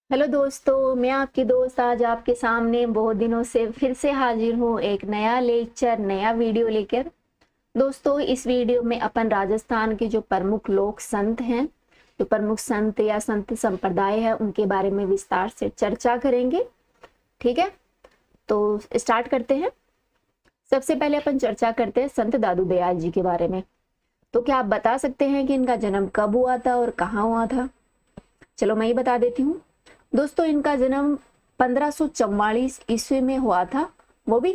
Hello दोस्तों, मैं आपकी दोस्त आज आपके सामने बहुत दिनों से फिर से हाजिर हूँ एक नया लेक्चर नया वीडियो लेकर। दोस्तों, इस वीडियो में अपन राजस्थान के जो प्रमुख लोक संत हैं, जो प्रमुख संत या संत संप्रदाय है, उनके बारे में विस्तार से चर्चा करेंगे। ठीक है, तो स्टार्ट करते हैं। सबसे पहले अपन चर्चा करते हैं संत दादू दयाल जी के बारे में। तो क्या आप बता सकते हैं कि इनका जन्म कब हुआ था और कहाँ हुआ था? चलो मैं ही बता देती हूँ। दोस्तों, इनका जन्म 1544 ईस्वी में हुआ था, वो भी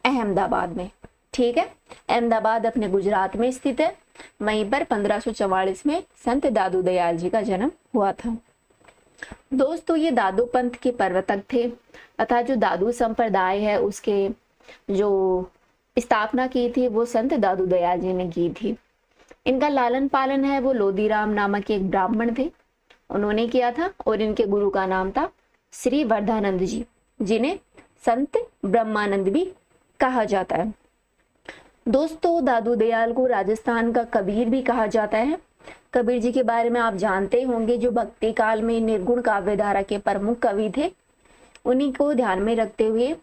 अहमदाबाद में। ठीक है, अहमदाबाद अपने गुजरात में स्थित है। वहीं पर 1544 में संत दादू दयाल जी का जन्म हुआ था। दोस्तों, ये दादू पंथ के प्रवर्तक थे, तथा जो दादू संप्रदाय है उसके जो स्थापना की थी वो संत दादू दयाल जी ने की थी। इनका लालन पालन है वो लोदीराम नामक एक ब्राह्मण थे, उन्होंने किया था। और इनके गुरु का नाम था श्री वर्धानंद जी, जिन्हें संत ब्रह्मानंद भी कहा जाता है। दोस्तों, दादू दयाल को राजस्थान का कबीर भी कहा जाता है। कबीर जी के बारे में आप जानते होंगे, जो भक्ति काल में निर्गुण काव्य धारा के प्रमुख कवि थे। उन्हीं को ध्यान में रखते हुए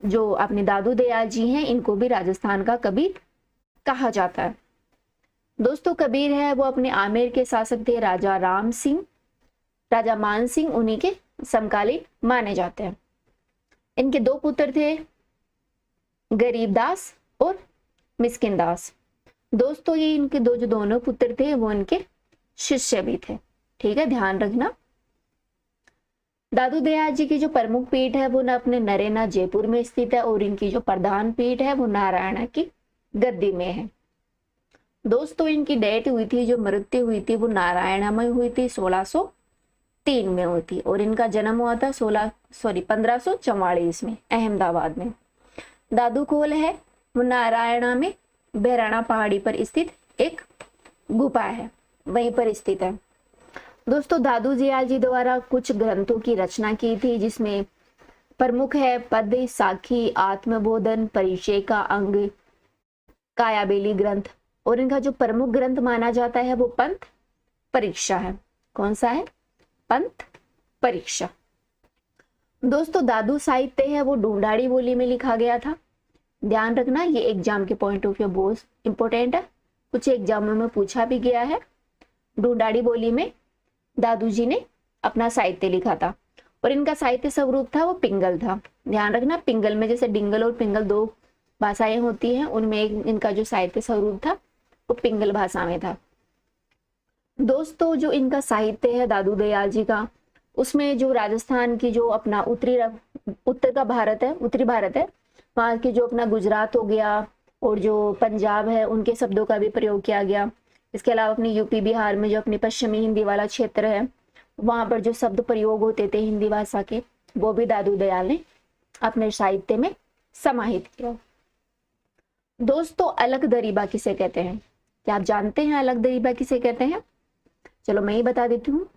जो अपने दादू दयाल जी हैं, इनको भी राजस्थान का कबीर कहा जाता है। दोस्तों, कबीर है वो अपने आमेर के शासक थे राजा राम सिंह, राजा मान सिंह, उन्हीं के समकालीन माने जाते हैं। इनके दो पुत्र थे, गरीबदास और मिस्किनदास। दोस्तों, ये इनके जो दोनों पुत्र थे वो इनके शिष्य भी थे। ठीक है, ध्यान रखना। दादू दयाल जी की जो प्रमुख पीठ है वो न अपने नरेना जयपुर में स्थित है, और इनकी जो प्रधान पीठ है वो नारायणा की गद्दी में है। दोस्तों, इनकी डेथ हुई थी, जो मृत्यु हुई थी वो नारायणा में हुई थी, 1603 में हुई थी। और इनका जन्म हुआ था 1544 में अहमदाबाद में। दादू खोल है वो नारायणा में बहराणा पहाड़ी पर स्थित एक गुफा है, वहीं पर स्थित है। दोस्तों, दादू दयाल जी द्वारा कुछ ग्रंथों की रचना की थी, जिसमें प्रमुख है पद, साखी, आत्मबोधन, परिचय का अंग, कायाबेली ग्रंथ। और इनका जो प्रमुख ग्रंथ माना जाता है वो पंथ परीक्षा है। कौन सा है? पंथ परीक्षा। दोस्तों, दादू साहित्य है वो ढूंढाड़ी बोली में लिखा गया था। ध्यान रखना, ये एग्जाम के पॉइंट ऑफ व्यू बहुत इंपॉर्टेंट है, कुछ एग्जामों में पूछा भी गया है। ढूंढाड़ी बोली में दादू जी ने अपना साहित्य लिखा था, और इनका साहित्य स्वरूप था वो पिंगल था। ध्यान रखना, पिंगल में जैसे डिंगल और पिंगल दो भाषाएं होती हैं, उनमें इनका जो साहित्य स्वरूप था वो पिंगल भाषा में था। दोस्तों, जो इनका साहित्य है दादू दयाल जी का, उसमें जो राजस्थान की जो अपना उत्तर का भारत है, उत्तरी भारत है, वहाँ की जो अपना गुजरात हो गया और जो पंजाब है, उनके शब्दों का भी प्रयोग किया गया। इसके अलावा अपनी यूपी बिहार में जो अपनी पश्चिमी हिंदी वाला क्षेत्र है, वहां पर जो शब्द प्रयोग होते थे हिंदी भाषा के, वो भी दादू दयाल ने अपने साहित्य में समाहित किया। दोस्तों, अलग दरीबा किसे कहते हैं? क्या आप जानते हैं अलग दरीबा किसे कहते हैं? चलो मैं ही बता देती हूँ।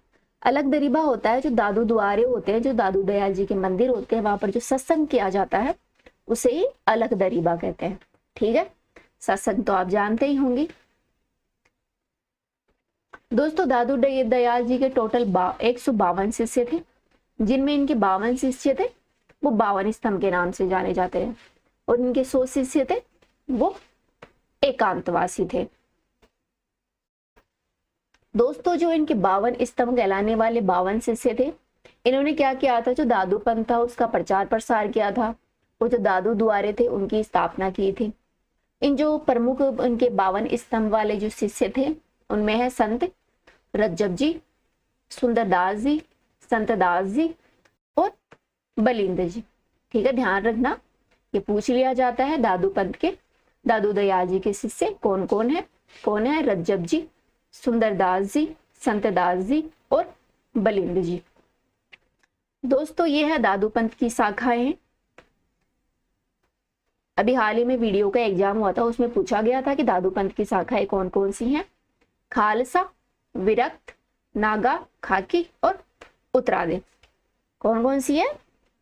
अलग दरीबा होता है जो दादू द्वारे होते हैं, जो दादू दयाल जी के मंदिर होते हैं, वहां पर जो सत्संग किया जाता है उसे ही अलग दरीबा कहते हैं। ठीक है, सत्संग तो आप जानते ही होंगे। दोस्तों, दादू दयाल जी के टोटल 152 शिष्य थे, जिनमें इनके 52 शिष्य थे वो 52 स्तंभ के नाम से जाने जाते हैं, और इनके 100 शिष्य थे वो एकांतवासी थे। दोस्तों, जो इनके 52 स्तंभ कहलाने वाले 52 शिष्य थे, इन्होंने क्या किया था? जो दादू पंथ था उसका प्रचार प्रसार किया था, वो जो दादू द्वारे थे उनकी स्थापना की थी। इन जो प्रमुख इनके 52 स्तंभ वाले जो शिष्य थे, उनमें है संत रज्जब जी, सुंदरदास जी, संतदास जी और बलिंद जी। ठीक है, ध्यान रखना, ये पूछ लिया जाता है दादू पंथ के, दादू दयाल जी के शिष्य कौन कौन है? कौन है? रज्जब जी, सुंदरदास जी, संतदास जी और बलिंद जी। दोस्तों, ये है दादू पंथ की शाखाएं। अभी हाल ही में वीडियो का एग्जाम हुआ था, उसमें पूछा गया था कि दादू पंथ की शाखाएं कौन कौन सी हैं। खालसा, विरक्त, नागा, खाकी और उत्तरादे। कौन कौन सी है?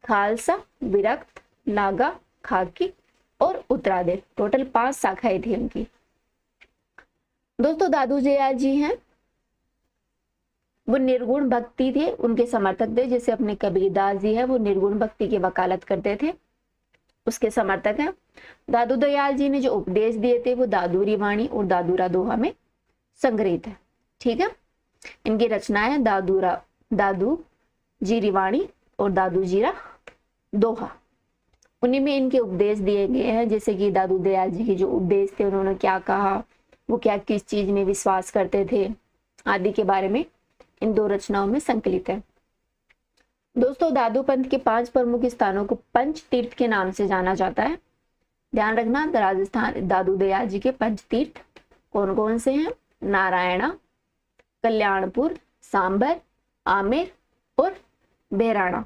खालसा, विरक्त, नागा, खाकी और उत्तरादे। टोटल 5 शाखाएं थी उनकी। दोस्तों, दादू दयाल जी हैं वो निर्गुण भक्ति थे, उनके समर्थक थे। जैसे अपने कबीरदास जी है, वो निर्गुण भक्ति की वकालत करते थे, उसके समर्थक हैं। दादू दयाल जी ने जो उपदेश दिए थे वो दादूरी वाणी और दादूरा दोहा में संग्रहित है। ठीक है, इनकी रचनाएं दादू जीरी वाणी और दादू जीरा दोहा, उन्हीं में इनके उपदेश दिए गए हैं। जैसे कि दादू दयाल जी के जो उपदेश थे, उन्होंने क्या कहा, वो क्या किस चीज में विश्वास करते थे आदि के बारे में इन दो रचनाओं में संकलित है। दोस्तों, दादू पंथ के 5 प्रमुख स्थानों को पंच तीर्थ के नाम से जाना जाता है। ध्यान रखना, राजस्थान दादू दयाल जी के पंच तीर्थ कौन कौन से हैं? नारायणा, कल्याणपुर, सांबर, आमेर और बेराणा।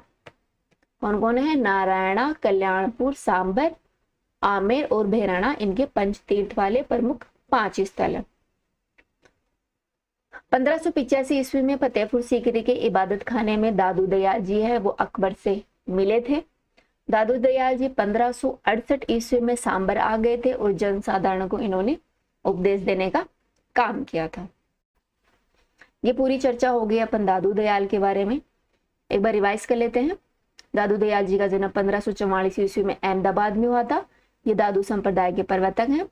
कौन कौन है? नारायणा, कल्याणपुर, सांबर, आमेर और बेराणा, इनके पंच तीर्थ वाले प्रमुख 5 स्थल है। 1585 ईस्वी में फतेहपुर सीकरी के इबादत खाने में दादू दयाल जी है वो अकबर से मिले थे। दादू दयाल जी 1568 ईस्वी में सांबर आ गए थे और जनसाधारण को इन्होंने उपदेश देने का काम किया था। ये पूरी चर्चा हो गई अपन दादू दयाल के बारे में। एक बार रिवाइज कर लेते हैं। दादू दयाल जी का जन्म 1544 ईस्वी में अहमदाबाद में हुआ था। ये दादू संप्रदाय के प्रवर्तक हैं।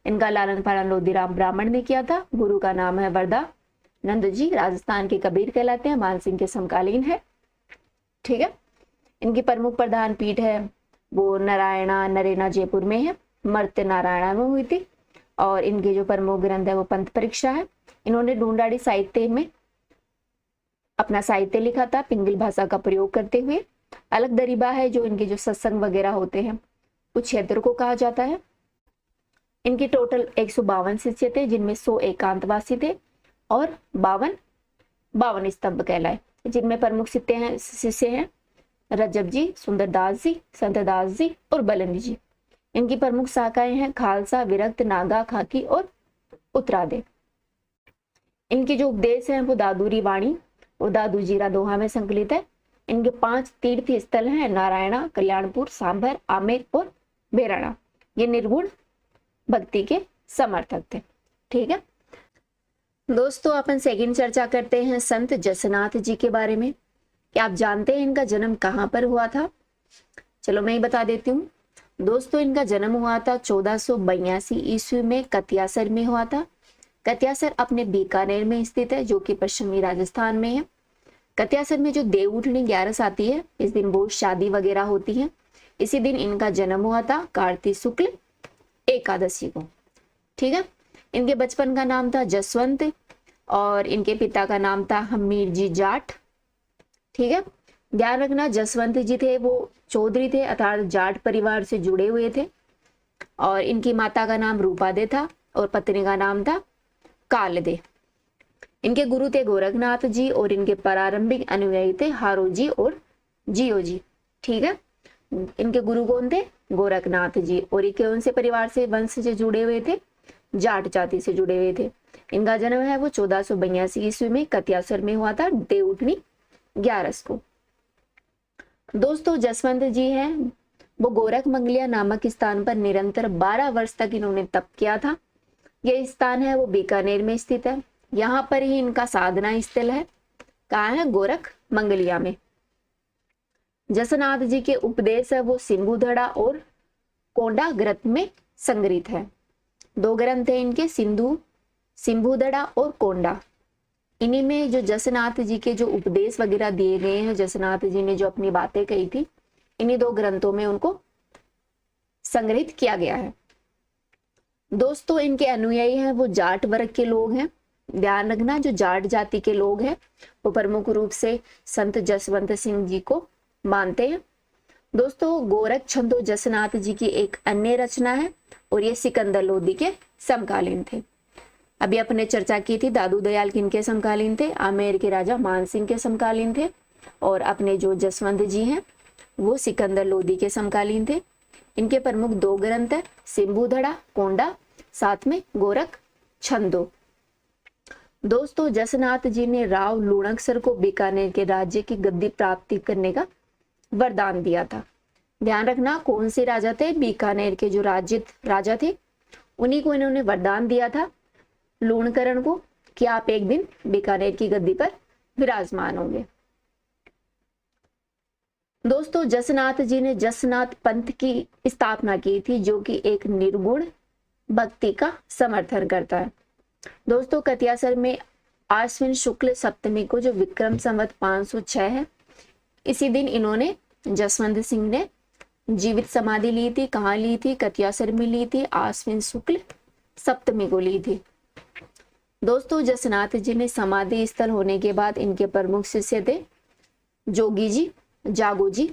इनका लालन पालन लोधीराम ब्राह्मण ने किया था। गुरु का नाम है वरदा नंद जी, राजस्थान के कबीर कहलाते हैं, मानसिंह के समकालीन है। ठीक है, इनकी प्रमुख प्रधान पीठ है वो नारायणा नरेना जयपुर में है, मर्त्य नारायणा में हुई थी। और इनके जो प्रमुख ग्रंथ है वो पंथ परीक्षा है। इन्होंने ढूंढाड़ी साहित्य में अपना साहित्य लिखा था पिंगल भाषा का प्रयोग करते हुए। अलग दरीबा है जो इनके जो सत्संग वगैरह होते हैं उस क्षेत्र को कहा जाता है। इनके टोटल 152 शिष्य थे, जिनमें 100 एकांतवासी थे और 52 स्तंभ कहलाए, जिनमें प्रमुख शिष्य हैं रजब जी, सुंदरदास जी, संतदास जी और बलंदी जी। इनकी प्रमुख शाखाएं हैं खालसा, विरक्त, नागा, खाकी और उत्तरादे। इनके जो उपदेश हैं वो दादूरी वाणी और दादू जीरा दोहा में संकलित है। इनके 5 तीर्थ स्थल हैं नारायणा, कल्याणपुर, सांभर, आमेर और बेराणा। ये निर्गुण भक्ति के समर्थक थे। ठीक है दोस्तों, अपन सेकंड चर्चा करते हैं संत जसनाथ जी के बारे में। क्या आप जानते हैं इनका जन्म कहाँ पर हुआ था? चलो मैं ही बता देती हूँ। दोस्तों, इनका जन्म हुआ था 1482 ईस्वी में कतियासर में हुआ था। कतियासर अपने बीकानेर में स्थित है, जो कि पश्चिमी राजस्थान में है। कतियासर में जो देव उठनी 11 आती है, इस दिन बहुत शादी वगैरह होती है। इसी दिन इनका जन्म हुआ था, कार्तिक शुक्ल एकादशी को। ठीक है, इनके बचपन का नाम था जसवंत और इनके पिता का नाम था हमीर जी जाट। ठीक है, ध्यान रखना, जसवंत जी थे वो चौधरी थे, अर्थात जाट परिवार से जुड़े हुए थे। और इनकी माता का नाम रूपादे था और पत्नी का नाम था कालदे। इनके गुरु थे गोरखनाथ जी और इनके प्रारंभिक अनुयायी थे हारो जी और जियो जी। ठीक है, इनके गुरु कौन थे? गोरखनाथ जी। और ये कौन से परिवार से वंश से जुड़े हुए थे? जाट जाति से जुड़े हुए थे। इनका जन्म है वो 1482 ईस्वी में कतियासर में हुआ था, देवउठनी 11 को। दोस्तों, जसवंत जी हैं वो गोरख मंगलिया नामक स्थान पर निरंतर 12 वर्ष तक इन्होंने तप किया था। यह स्थान है वो बीकानेर में स्थित है। यहाँ पर ही इनका साधना स्थल है। कहाँ है? गोरख मंगलिया में। जसनाथ जी के उपदेश है वो सिंधुधड़ा और कोंडा ग्रंथ में संग्रहित है। 2 ग्रंथ है इनके, सिंधुधड़ा और कोंडा। इन्हीं में जो जसनाथ जी के जो उपदेश वगैरह दिए गए हैं, जसनाथ जी ने जो अपनी बातें कही थी, इन्हीं 2 ग्रंथों में उनको संग्रहित किया गया है। दोस्तों, इनके अनुयायी हैं वो जाट वर्ग के लोग हैं। ध्यान रखना, जो जाट जाति के लोग हैं वो प्रमुख रूप से संत जसवंत सिंह जी को मानते हैं। दोस्तों, गोरख छंदो जसनाथ जी की एक अन्य रचना है और ये सिकंदर लोधी के समकालीन थे। अभी अपने चर्चा की थी दादू दयाल किनके समकालीन थे? आमेर के राजा मानसिंह के समकालीन थे। और अपने जो जसवंत जी हैं वो सिकंदर लोधी के समकालीन थे। इनके प्रमुख 2 ग्रंथ है, सिंधुधड़ा, कोंडा, साथ में गोरख छंदो। दोस्तों, जसनाथ जी ने राव लूणकसर को बीकानेर के राज्य की गद्दी प्राप्ति करने का वरदान दिया था। ध्यान रखना, कौन से राजा थे? बीकानेर के जो राजा थे उन्हीं को इन्होंने वरदान दिया था लूणकरण को कि आप एक दिन बीकानेर की गद्दी पर विराजमान होंगे। दोस्तों जसनाथ जी ने जसनाथ पंथ की स्थापना की थी, जो कि एक निर्गुण भक्ति का समर्थन करता है। दोस्तों कतियासर में आश्विन शुक्ल सप्तमी को, जो विक्रम संवत 506 है, इसी दिन इन्होंने, जसवंत सिंह ने जीवित समाधि ली थी। कहाँ ली थी? कतियासर में ली थी, आश्विन शुक्ल सप्तमी को ली थी। दोस्तों जसनाथ जी ने समाधि स्थल होने के बाद इनके प्रमुख शिष्य थे जोगी जी, जागो जी,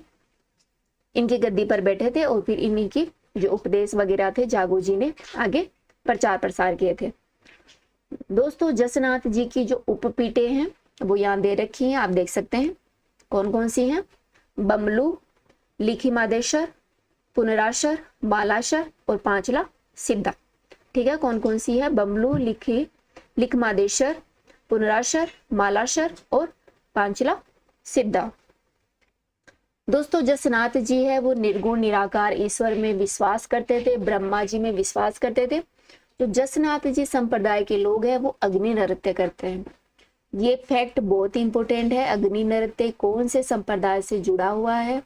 इनकी गद्दी पर बैठे थे और फिर इन्हीं की जो उपदेश वगैरह थे जागो जी ने आगे प्रचार प्रसार किए थे। दोस्तों जसनाथ जी की जो उपपीठे हैं वो यहाँ दे रखी हैं, आप देख सकते हैं कौन कौन सी हैं। बमलू, लिखिमादेश्वर, पुनराशर, मालाशर और पांचला सिद्धा। ठीक है, कौन कौन सी है? बमलू, लिखमादेश्वर, पुनराशर, मालाशर और पांचला सिद्धा। दोस्तों जसनाथ जी है वो निर्गुण निराकार ईश्वर में विश्वास करते थे, ब्रह्मा जी में विश्वास करते थे। जो जसनाथ जी संप्रदाय के लोग हैं वो अग्नि नृत्य करते हैं। ये फैक्ट बहुत इंपॉर्टेंट है। अग्नि नृत्य कौन से संप्रदाय से जुड़ा हुआ है?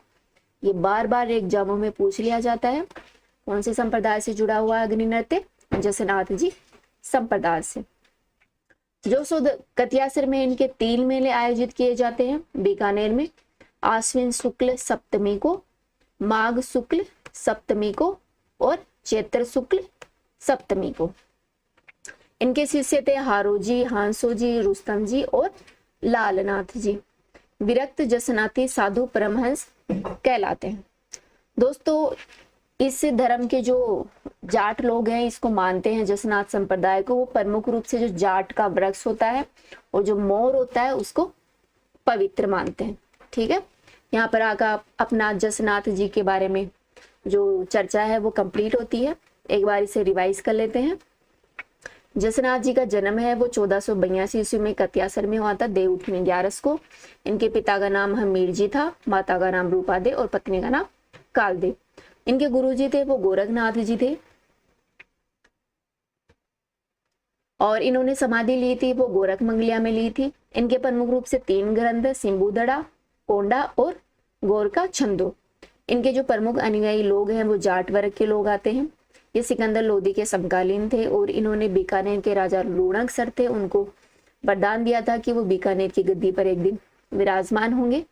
ये बार बार एग्जामों में पूछ लिया जाता है। कौन से संप्रदाय से जुड़ा हुआ है अग्नि नृत्य? जसनाथ जी संप्रदाय से। जो कतियासर में इनके 3 मेले आयोजित किए जाते हैं। बीकानेर में आश्विन शुक्ल सप्तमी को, माघ शुक्ल सप्तमी को और चैत्र शुक्ल सप्तमी को। इनके शिष्य थे हारो जी, हांसो जी, रुस्तम जी और लालनाथ जी। विरक्त जसनाथी साधु परमहंस कहलाते हैं। दोस्तों इस धर्म के जो जाट लोग हैं इसको मानते हैं, जसनाथ संप्रदाय को। वो प्रमुख रूप से जो जाट का वृक्ष होता है और जो मोर होता है उसको पवित्र मानते हैं। ठीक है, यहाँ पर आकर अपना जसनाथ जी के बारे में जो चर्चा है वो कंप्लीट होती है। एक बार इसे रिवाइज कर लेते हैं। जसनाथ जी का जन्म है वो 1482 ईस्वी में कतियासर में हुआ था, देवउठनी 11 को। इनके पिता का नाम हमीर जी था, माता का नाम रूपादे और पत्नी का नाम कालदे। इनके गुरु जी थे वो गोरखनाथ जी थे और इन्होंने समाधि ली थी वो गोरख मंगलिया में ली थी। इनके प्रमुख रूप से 3 ग्रंथ, सिंबुदड़ा, कोंडा और गोरका छंदो। इनके जो प्रमुख अनुयायी लोग हैं वो जाट वर्ग के लोग आते हैं। ये सिकंदर लोदी के समकालीन थे और इन्होंने बीकानेर के राजा लूणक सर थे, उनको वरदान दिया था कि वो बीकानेर की गद्दी पर एक दिन विराजमान होंगे।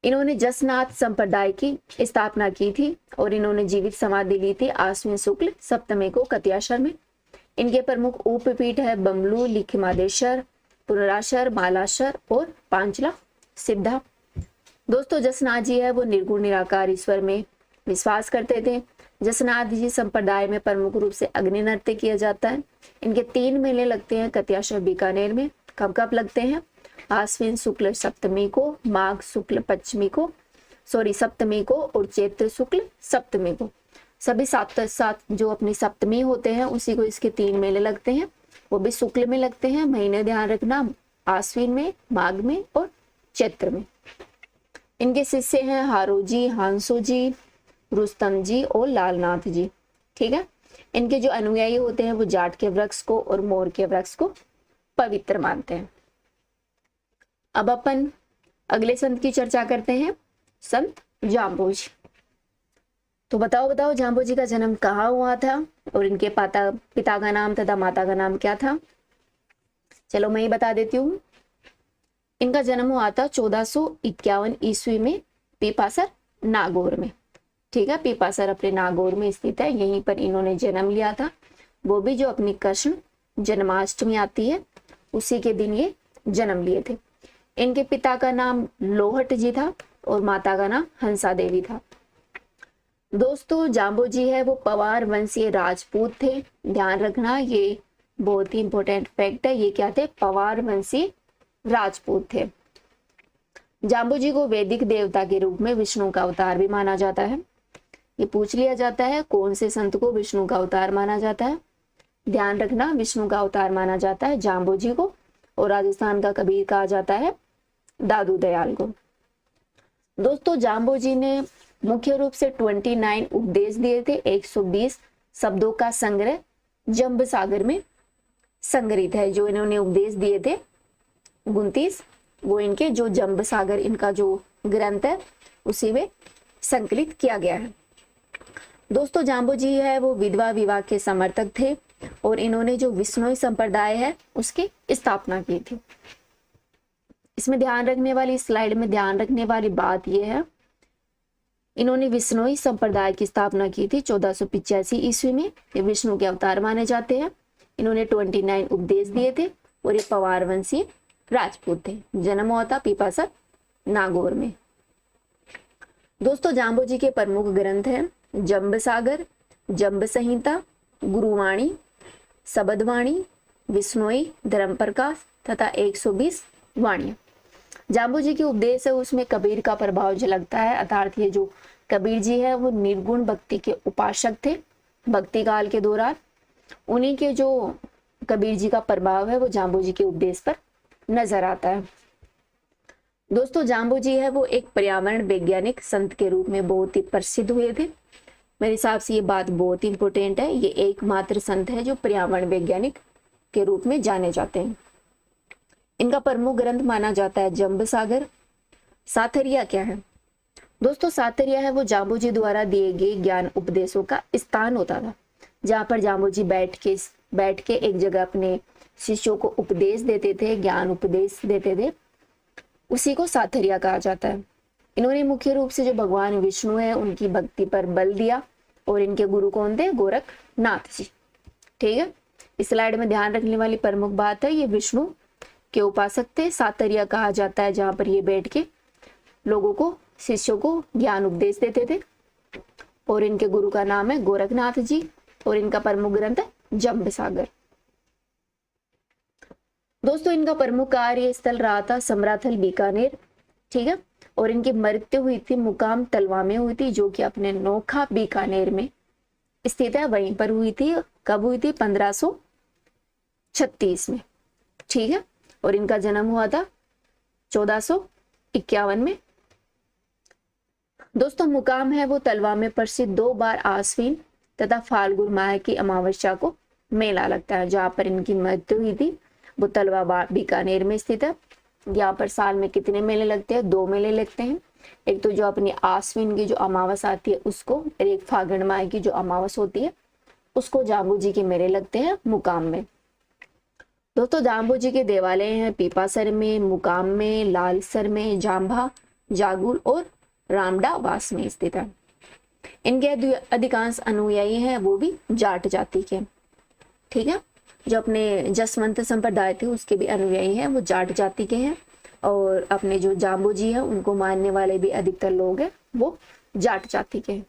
इन्होंने जसनाथ संप्रदाय की स्थापना की थी और इन्होंने जीवित समाधि ली थी आश्विन शुक्ल सप्तमी को कतियासर में। इनके प्रमुख उपपीठ है बमलू, लिखिमादेश्वर, पुनराशर, मालाशर और पांचला सिद्धा। दोस्तों जसनाथ जी है वो निर्गुण निराकार ईश्वर में विश्वास करते थे। जसनाथ जी संप्रदाय में प्रमुख रूप से अग्नि नृत्य किया जाता है। इनके 3 मेले लगते हैं कतियासर बीकानेर में। कब कब लगते हैं? आश्विन शुक्ल सप्तमी को, माघ शुक्ल पंचमी को, सप्तमी को और चैत्र शुक्ल सप्तमी को। सभी 7 जो अपनी सप्तमी होते हैं उसी को इसके 3 मेले लगते हैं, वो भी शुक्ल में लगते हैं। महीने ध्यान रखना, आश्विन में, माघ में और चैत्र में। इनके शिष्य हैं हारो जी, हांसो जी, रुस्तम जी और लालनाथ जी। ठीक है, इनके जो अनुयायी होते हैं वो जाट के वृक्ष को और मोर के वृक्ष को पवित्र मानते हैं। अब अपन अगले संत की चर्चा करते हैं, संत जाम्बोजी। तो बताओ जाम्बो जी का जन्म कहाँ हुआ था और इनके पिता का नाम तथा माता का नाम क्या था? चलो मैं ही बता देती हूँ। इनका जन्म हुआ था 1451 ईस्वी में पीपासर नागौर में। ठीक है, पीपासर अपने नागौर में स्थित है, यहीं पर इन्होंने जन्म लिया था। वो भी जो अपनी कृष्ण जन्माष्टमी आती है उसी के दिन ये जन्म लिए थे। इनके पिता का नाम लोहट जी था और माता का नाम हंसा देवी था। दोस्तों जाम्बो जी है वो पवार वंशीय राजपूत थे। ध्यान रखना, ये बहुत ही इंपॉर्टेंट फैक्ट है। ये क्या थे? पवार वंशीय राजपूत थे। जाम्बो जी को वैदिक देवता के रूप में विष्णु का अवतार भी माना जाता है। ये पूछ लिया जाता है कौन से संत को विष्णु का अवतार माना जाता है। ध्यान रखना, विष्णु का अवतार माना जाता है जाम्बो जी को और राजस्थान का कबीर कहा जाता है दादू दयाल को। दोस्तों जाम्बो जी ने मुख्य रूप से 29 उपदेश दिए थे। 120 शब्दों का संग्रह जंब सागर में संग्रहित है। जो इन्होंने उपदेश दिए थे 29 वो इनके जो जंब सागर इनका जो ग्रंथ है उसी में संकलित किया गया है। दोस्तों जाम्बो जी है वो विधवा विवाह के समर्थक थे और इन्होंने जो विश्नोई संप्रदाय है उसकी स्थापना की थी। इसमें ध्यान रखने वाली स्लाइड में ध्यान रखने वाली बात यह है, इन्होंने विश्नोई संप्रदाय की स्थापना की थी 1485 ईस्वी में। ये विष्णु के अवतार माने जाते हैं। इन्होंने 29 उपदेश दिए थे और ये पवार वंशीय राजपूत थे। जन्म हुआ था पीपासर नागौर में। दोस्तों जाम्बो जी के प्रमुख ग्रंथ हैं जंब सागर, जंब संहिता, गुरुवाणी, शबदवाणी, विश्नोई, धर्म प्रकाश तथा 120 वाणियां। जाम्बो जी के उपदेश है उसमें कबीर का प्रभाव झलकता है, अर्थात ये जो कबीर जी है वो निर्गुण भक्ति के उपासक थे। भक्ति काल के दौरान उन्हीं के जो कबीर जी का प्रभाव है वो जाम्बो जी के उपदेश पर नजर आता है। दोस्तों जाम्बो जी है वो एक पर्यावरण वैज्ञानिक संत के रूप में बहुत ही प्रसिद्ध हुए थे। मेरे हिसाब से ये बात बहुत ही इंपॉर्टेंट है। ये एकमात्र संत है जो पर्यावरण वैज्ञानिक के रूप में जाने जाते हैं। इनका प्रमुख ग्रंथ माना जाता है जंब सागर। साथरिया क्या है? दोस्तों साथरिया है वो जाम्बो जी द्वारा दिए गए ज्ञान उपदेशों का स्थान होता था, जहाँ पर जाम्बो जी बैठ के एक जगह अपने शिष्यों को उपदेश देते थे, ज्ञान उपदेश देते थे, उसी को साथरिया कहा जाता है। इन्होंने मुख्य रूप से जो भगवान विष्णु है उनकी भक्ति पर बल दिया और इनके गुरु कौन थे? गोरखनाथ जी। ठीक है, इस स्लाइड में ध्यान रखने वाली प्रमुख बात है ये विष्णु के उपासक थे। सातरिया कहा जाता है जहां पर ये बैठ के लोगों को, शिष्यों को ज्ञान उपदेश देते थे और इनके गुरु का नाम है गोरखनाथ जी और इनका प्रमुख ग्रंथ है जंब सागर। दोस्तों इनका प्रमुख कार्य स्थल रहा था समराथल बीकानेर। ठीक है, और इनकी मृत्यु हुई थी मुकाम तलवा में हुई थी, जो कि अपने नोखा बीकानेर में स्थित है, वहीं पर हुई थी। कब हुई थी? 1536 में। ठीक है, और इनका जन्म हुआ था 1451 में। दोस्तों मुकाम है वो तलवा में प्रसिद्ध 2 बार आश्विन तथा फाल्गुन माह की अमावस्या को मेला लगता है। जहां पर इनकी मृत्यु हुई थी वो तलवा बीकानेर में स्थित है। यहाँ पर साल में कितने मेले लगते हैं? 2 मेले लगते हैं। एक तो जो अपनी आश्विन की जो अमावस आती है उसको, और एक फागुन माह की जो अमावस होती है उसको जाम्बो जी के मेले लगते हैं मुकाम में। दोस्तों जाम्बो जी के देवालय हैं पीपासर में, मुकाम में, लालसर में, जाम्भा, जागुल और रामडावास में स्थित है। इनके अधिकांश अनुयायी हैं वो भी जाट जाति के। ठीक है, जो अपने जसवंत संप्रदाय थे उसके भी अनुयायी हैं वो जाट जाति के हैं और अपने जो जाम्बो जी हैं उनको मानने वाले भी अधिकतर लोग हैं वो जाट जाति के हैं।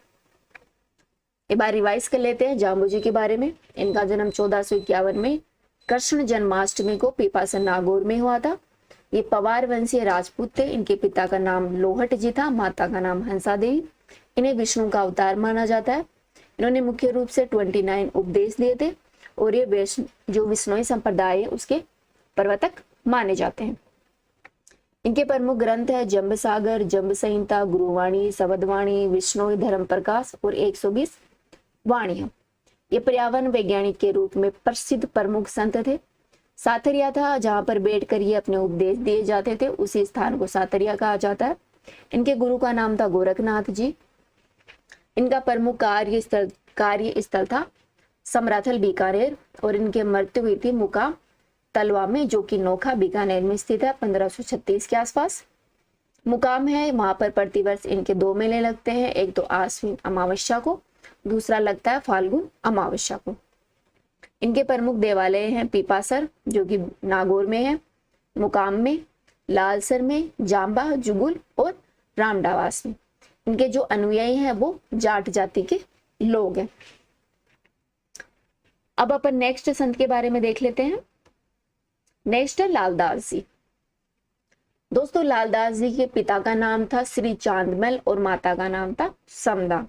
एक बार रिवाइज कर लेते हैं जाम्बो जी के बारे में। इनका जन्म 1451 में कृष्ण जन्माष्टमी को पीपासन नागौर में हुआ था। ये पवार वंशीय राजपूत थे। इनके पिता का नाम लोहट जी था, माता का नाम हंसा देवी। इन्हें विष्णु का अवतार माना जाता है। इन्होंने मुख्य रूप से 29 उपदेश दिए थे और ये जो विष्णोई संप्रदाय है उसके प्रवर्तक माने जाते हैं। इनके प्रमुख ग्रंथ है जंब सागर, जंब संहिता, गुरुवाणी, शबदवाणी, विष्णोई, धर्म प्रकाश और 120 वाणियां। ये पर्यावरण वैज्ञानिक के रूप में प्रसिद्ध प्रमुख संत थे। साथरिया था जहां पर बैठकर ये अपने उपदेश दिए जाते थे, उसी स्थान को साथरिया कहा जाता है। इनके गुरु का नाम था गोरखनाथ जी। इनका प्रमुख कार्य स्थल था समराथल बीकानेर और इनके मृत्यु हुई थी मुकाम तलवा में, जो कि नोखा बीकानेर में स्थित है 1536 के आसपास। मुकाम है वहां पर प्रतिवर्ष इनके 2 मेले लगते हैं, एक तो आश्विन अमावस्या को, दूसरा लगता है फाल्गुन अमावस्या को। इनके प्रमुख देवालय हैं पीपासर जो कि नागौर में है, मुकाम में, लालसर में, जाम्बा, जुगुल और रामडावास में। इनके जो अनुयायी हैं वो जाट जाति के लोग हैं। अब अपन नेक्स्ट संत के बारे में देख लेते हैं। नेक्स्ट है लालदास जी। दोस्तों लालदास जी के पिता का नाम था श्री चांदमल और माता का नाम था समदा।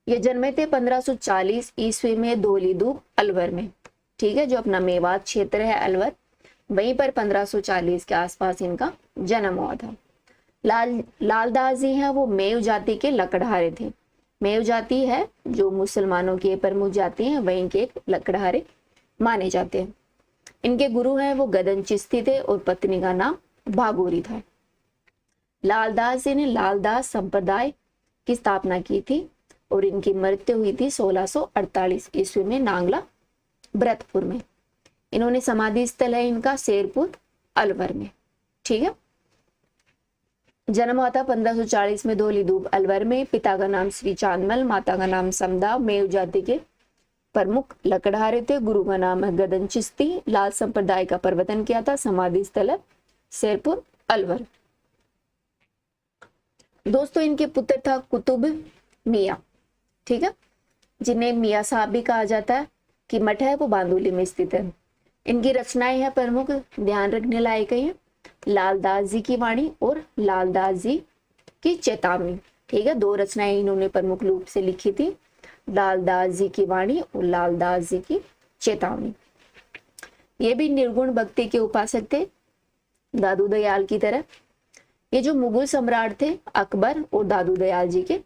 ये जन्मे थे 1540 ईस्वी में धौलीधूप अलवर में। ठीक है, जो अपना मेवात क्षेत्र है अलवर, वहीं पर 1540 के आसपास इनका जन्म हुआ था। लालदास जी हैं वो मेव जाति के लकड़हारे थे। मेव जाति है जो मुसलमानों की प्रमुख जाति है, वहीं के एक लकड़हारे माने जाते हैं। इनके गुरु हैं वो गदन चिश्ती थे और पत्नी का नाम भागोरी था। लालदास जी ने लालदास संप्रदाय की स्थापना की थी और इनकी मृत्यु हुई थी 1648 ईस्वी में नांगला भरतपुर में। इन्होंने समाधि स्थल है इनका शेरपुर अलवर में। ठीक है। जन्म हुआ था 1540 में धौलीधूप अलवर में। पिता का नाम श्री चांदमल, माता का नाम समदा। मेव जाति के प्रमुख लकड़हारे थे। गुरु का नाम है गदन चिश्ती। लाल संप्रदाय का प्रवर्तन किया था। समाधि स्थल है शेरपुर अलवर। दोस्तों इनके पुत्र था कुतुब मियाँ। ठीक है, जिन्हें मियाँ साहब भी कहा जाता है। कि मठ है वो बांदोली में स्थित है। इनकी रचनाएं है प्रमुख, ध्यान रखने लायक है। लालदास जी की वाणी और लालदास जी की चेतावनी। ठीक है, दो रचनाएं इन्होंने प्रमुख रूप से लिखी थी, लालदास जी की वाणी और लालदास जी की चेतावनी। ये भी निर्गुण भक्ति के उपासक थे दादू दयाल की तरह। ये जो मुगल सम्राट थे अकबर और दादू दयाल जी के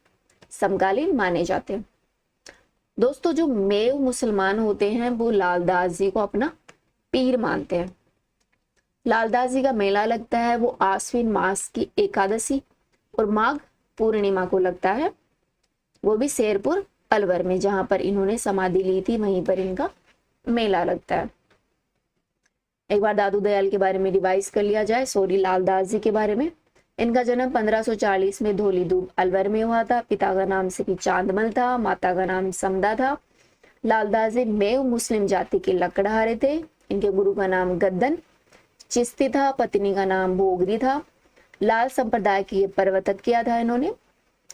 समकालीन माने जाते हैं। दोस्तों जो मेव मुसलमान होते हैं वो लालदास जी को अपना पीर मानते हैं। लालदास जी का मेला लगता है वो आश्विन मास की एकादशी और माघ पूर्णिमा को लगता है, वो भी शेरपुर अलवर में, जहां पर इन्होंने समाधि ली थी वहीं पर इनका मेला लगता है। एक बार दादू दयाल के बारे में रिवाइज कर लिया जाए, लालदास जी के बारे में। इनका जन्म 1540 में धौलीधूप अलवर में हुआ था। पिता का नाम श्री चांदमल था, माता का नाम समदा था। लालदास जी मेव मुस्लिम जाति के लकड़हारे थे। इनके गुरु का नाम गद्दन चिश्ती था, पत्नी का नाम भोगरी था। लाल संप्रदाय की प्रवर्तक किया था इन्होंने।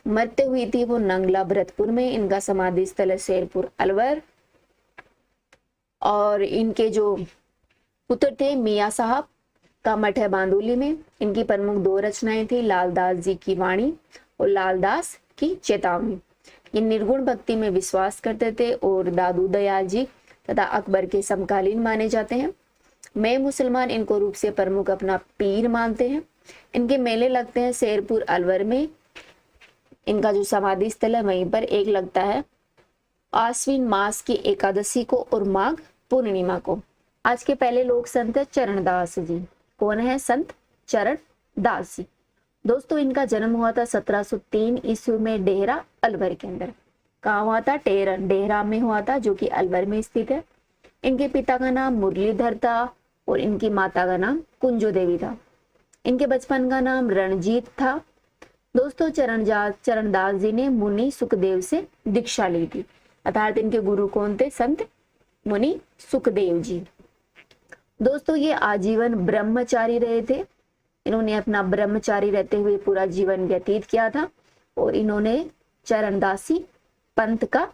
मृत्यु हुई थी वो नंगला भरतपुर में। इनका समाधि स्थल है शेरपुर अलवर। और इनके जो पुत्र थे मियाँ साहब का मठ है बांदोली में। इनकी प्रमुख दो रचनाएं थी, लालदास जी की वाणी और लालदास की चेतावनी। ये निर्गुण भक्ति में विश्वास करते थे और दादू दयाल जी तथा अकबर के समकालीन माने जाते हैं। मैं मुसलमान इनको रूप से प्रमुख अपना पीर मानते हैं। इनके मेले लगते हैं शेरपुर अलवर में। इनका जो समाधि स्थल है वहीं पर एक लगता है आश्विन मास की एकादशी को और माघ पूर्णिमा को। आज के पहले लोक संत है चरणदास जी। कौन है? संत चरणदास जी। दोस्तों इनका जन्म हुआ था 1703 ईस्वी में डेहरा अलवर के अंदर। कहाँ हुआ था? डेहरा में हुआ था, जो कि अलवर में स्थित है। इनके पिता का नाम मुरलीधर था और इनकी माता का नाम कुंजो देवी था। इनके बचपन का नाम रणजीत था। दोस्तों चरणदास जी ने मुनि सुखदेव से दीक्षा ली थी, अर्थात इनके गुरु कौन थे? संत मुनि सुखदेव जी। दोस्तों ये आजीवन ब्रह्मचारी रहे थे। इन्होंने अपना ब्रह्मचारी रहते हुए पूरा जीवन व्यतीत किया था और इन्होंने चरणदासी पंथ का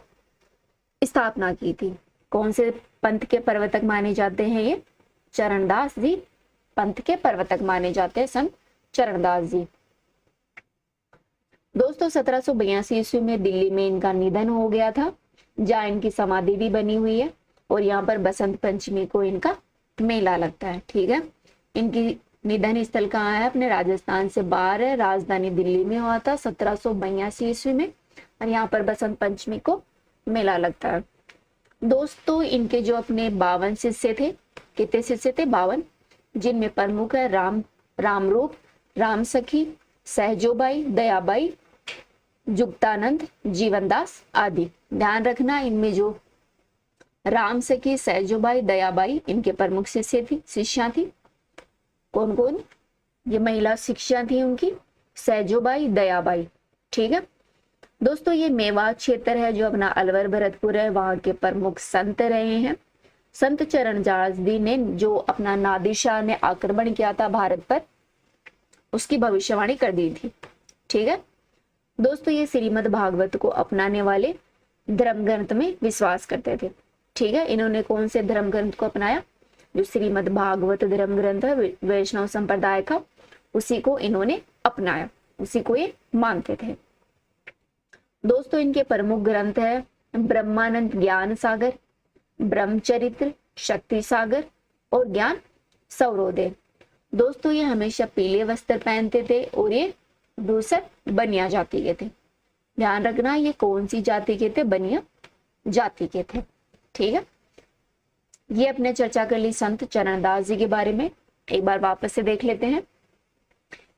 स्थापना की थी। कौन से पंथ के प्रवर्तक माने जाते हैं? ये चरणदास जी पंथ के प्रवर्तक माने जाते हैं संत चरणदास जी। दोस्तों 1782 ईस्वी में दिल्ली में इनका निधन हो गया था, जहाँ इनकी समाधि भी बनी हुई है और यहाँ पर बसंत पंचमी को इनका मेला लगता है। ठीक है, इनकी निधन स्थल कहाँ है? अपने राजस्थान से बाहर है, राजधानी दिल्ली में हुआ था 1782 ईस्वी में और यहाँ पर बसंत पंचमी को मेला लगता है। दोस्तों इनके जो अपने 52 शिष्य थे, कितने शिष्य थे? 52, जिनमें प्रमुख है रामरूप, राम सखी, सहजोबाई, दयाबाई, जुक्तानंद, जीवनदास आदि। ध्यान रखना इनमें जो राम सखी, सहजोबाई, दयाबाई इनके प्रमुख शिष्या थी। कौन कौन? ये महिला शिष्या थी उनकी, सहजोबाई, दयाबाई। ठीक है दोस्तों, ये मेवात क्षेत्र है जो अपना अलवर भरतपुर है, वहां के प्रमुख संत रहे हैं। संत चरणदास जी ने जो अपना नादिर शाह ने आक्रमण किया था भारत पर, उसकी भविष्यवाणी कर दी थी। ठीक है दोस्तों, ये श्रीमद् भागवत को अपनाने वाले धर्म ग्रंथ में विश्वास करते थे। ठीक है, इन्होंने कौन से धर्म ग्रंथ को अपनाया? जो श्रीमद् भागवत धर्म ग्रंथ है वैष्णव संप्रदाय का, उसी को इन्होंने अपनाया, उसी को ये मानते थे। दोस्तों इनके प्रमुख ग्रंथ है ब्रह्मानंद ज्ञान सागर, ब्रह्मचरित्र, शक्ति सागर और ज्ञान सौरोदय। दोस्तों ये हमेशा पीले वस्त्र पहनते थे और ये दूसर बनिया जाति के थे। ध्यान रखना ये कौन सी जाति के थे? बनिया जाति के थे। ठीक है, ये अपने चर्चा कर ली संत चरणदास जी के बारे में। एक बार वापस से देख लेते हैं।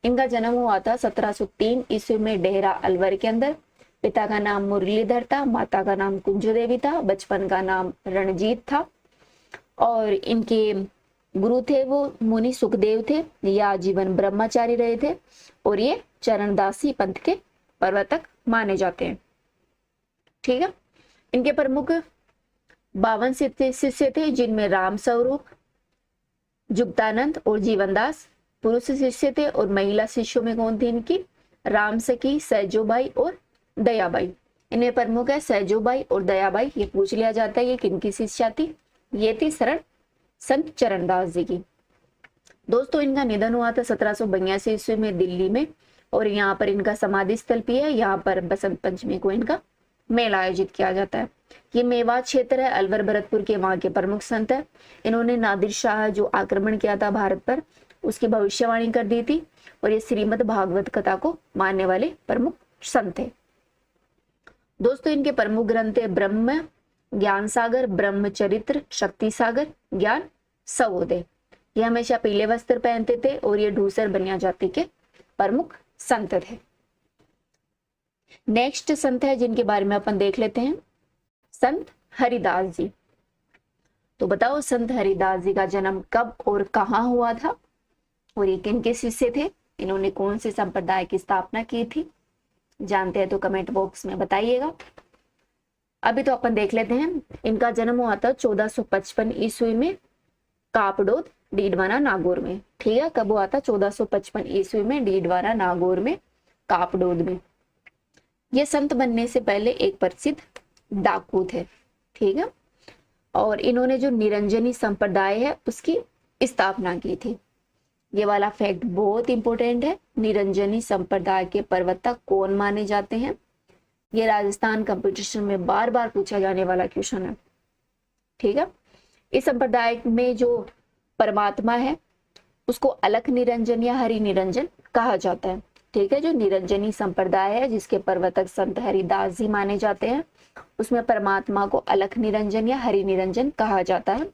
इनका जन्म हुआ था 1703 ईस्वी में डेहरा अलवर के अंदर। पिता का नाम मुरलीधर था, माता का नाम कुंजू देवी था, बचपन का नाम रणजीत था। और इनके गुरु थे वो मुनि सुखदेव थे, ये आजीवन ब्रह्मचारी रहे थे और ये चरणदासी पंथ के प्रवर्तक माने जाते हैं। ठीक है। इनके प्रमुख 52 शिष्य थे, जिनमें राम स्वरूप, जुक्तानंद और जीवनदास पुरुष शिष्य थे। और महिला शिष्यों में कौन थे इनकी? राम सखी, सैजोबाई और दयाबाई। इनमें प्रमुख है सैजोबाई और दयाबाई। ये पूछ लिया जाता है ये किनकी शिष्या थी? ये थी शरण संत चरणदास जी की। दोस्तों इनका निधन हुआ था 1782 ईस्वी में दिल्ली में, और यहाँ पर इनका समाधि स्थल भी है। यहाँ पर बसंत पंचमी को इनका मेला आयोजित किया जाता है। ये मेवात क्षेत्र है, अलवर भरतपुर के वहां के प्रमुख संत है। इन्होंने नादिर शाह जो आक्रमण किया था भारत पर, उसकी भविष्यवाणी कर दी थी। और ये श्रीमद् भागवत कथा को मानने वाले प्रमुख संत थे। दोस्तों इनके प्रमुख ग्रंथ है ब्रह्म ज्ञान सागर, ब्रह्मचरित्र, शक्ति सागर, ज्ञान सवोदय। ये हमेशा पीले वस्त्र पहनते थे और ये ढूसर बनिया जाति के प्रमुख संत थे। नेक्स्ट संत है जिनके बारे में अपन देख लेते हैं, संत हरिदास जी। तो बताओ संत हरिदास जी का जन्म कब और कहाँ हुआ था, और ये किन के शिष्य थे? इन्होंने कौन से संप्रदाय की स्थापना की थी? जानते हैं तो कमेंट बॉक्स में बताइएगा। अभी तो अपन देख लेते हैं। इनका जन्म हुआ था 1455 ईस्वी में कापडोद डीडवाना नागौर में। ठीक है, कब हुआ था? 1455 ईस्वी में डीडवाना नागौर में, कापडोद में। ये संत बनने से पहले एक प्रसिद्ध डाकू थे। ठीक है, और इन्होंने जो निरंजनी संप्रदाय है उसकी स्थापना की थी। ये वाला फैक्ट बहुत इंपॉर्टेंट है। निरंजनी संप्रदाय के प्रवर्तक कौन माने जाते हैं? ये राजस्थान कंपटीशन में बार बार पूछा जाने वाला क्वेश्चन है। ठीक है, इस संप्रदाय में जो परमात्मा है उसको अलख निरंजन या हरि निरंजन कहा जाता है। ठीक है, जो निरंजनी संप्रदाय है जिसके प्रवर्तक संत हरिदास जी माने जाते हैं, उसमें परमात्मा को अलख निरंजन या हरि निरंजन कहा जाता है।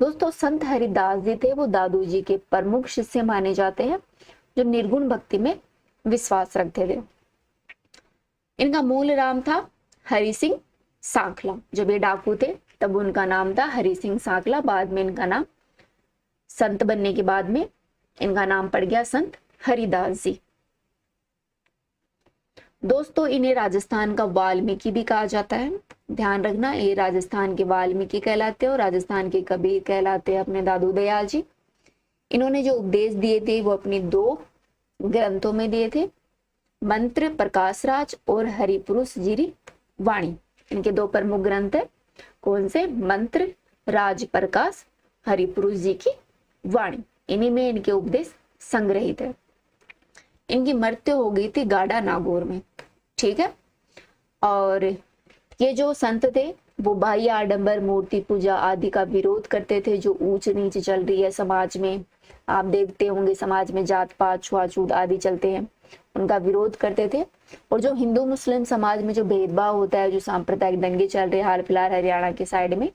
दोस्तों संत हरिदास जी थे वो दादू जी के प्रमुख शिष्य माने जाते हैं, जो निर्गुण भक्ति में विश्वास रखते थे। इनका मूल नाम था हरि सिंह सांखला। जब ये डाकू थे तब उनका नाम था हरि सिंह सांखला। बाद में इनका नाम, संत बनने के बाद में इनका नाम पड़ गया संत हरिदास जी। दोस्तों इन्हें राजस्थान का वाल्मीकि भी कहा जाता है। ध्यान रखना, ये राजस्थान के वाल्मीकि कहलाते हैं और राजस्थान के कबीर कहलाते हैं अपने दादू दयाल जी। इन्होंने जो उपदेश दिए थे वो अपने 2 ग्रंथों में दिए थे, मंत्र प्रकाश राज और हरिपुरुष जीरी वाणी। इनके 2 प्रमुख ग्रंथ है। कौन से? मंत्र राज प्रकाश, हरिपुरुष जी की वाणी। इन्हीं में इनके उपदेश संग्रहित है। इनकी मृत्यु हो गई थी गाड़ा नागौर में। ठीक है, और ये जो संत थे वो बाह्य आडंबर, मूर्ति पूजा आदि का विरोध करते थे। जो ऊंच नीच चल रही है समाज में, आप देखते होंगे समाज में जात पात, छुआछूत आदि चलते हैं, उनका विरोध करते थे। और जो हिंदू मुस्लिम समाज में जो भेदभाव होता है, जो सांप्रदायिक दंगे चल रहे हाल फिलहाल हरियाणा के साइड में,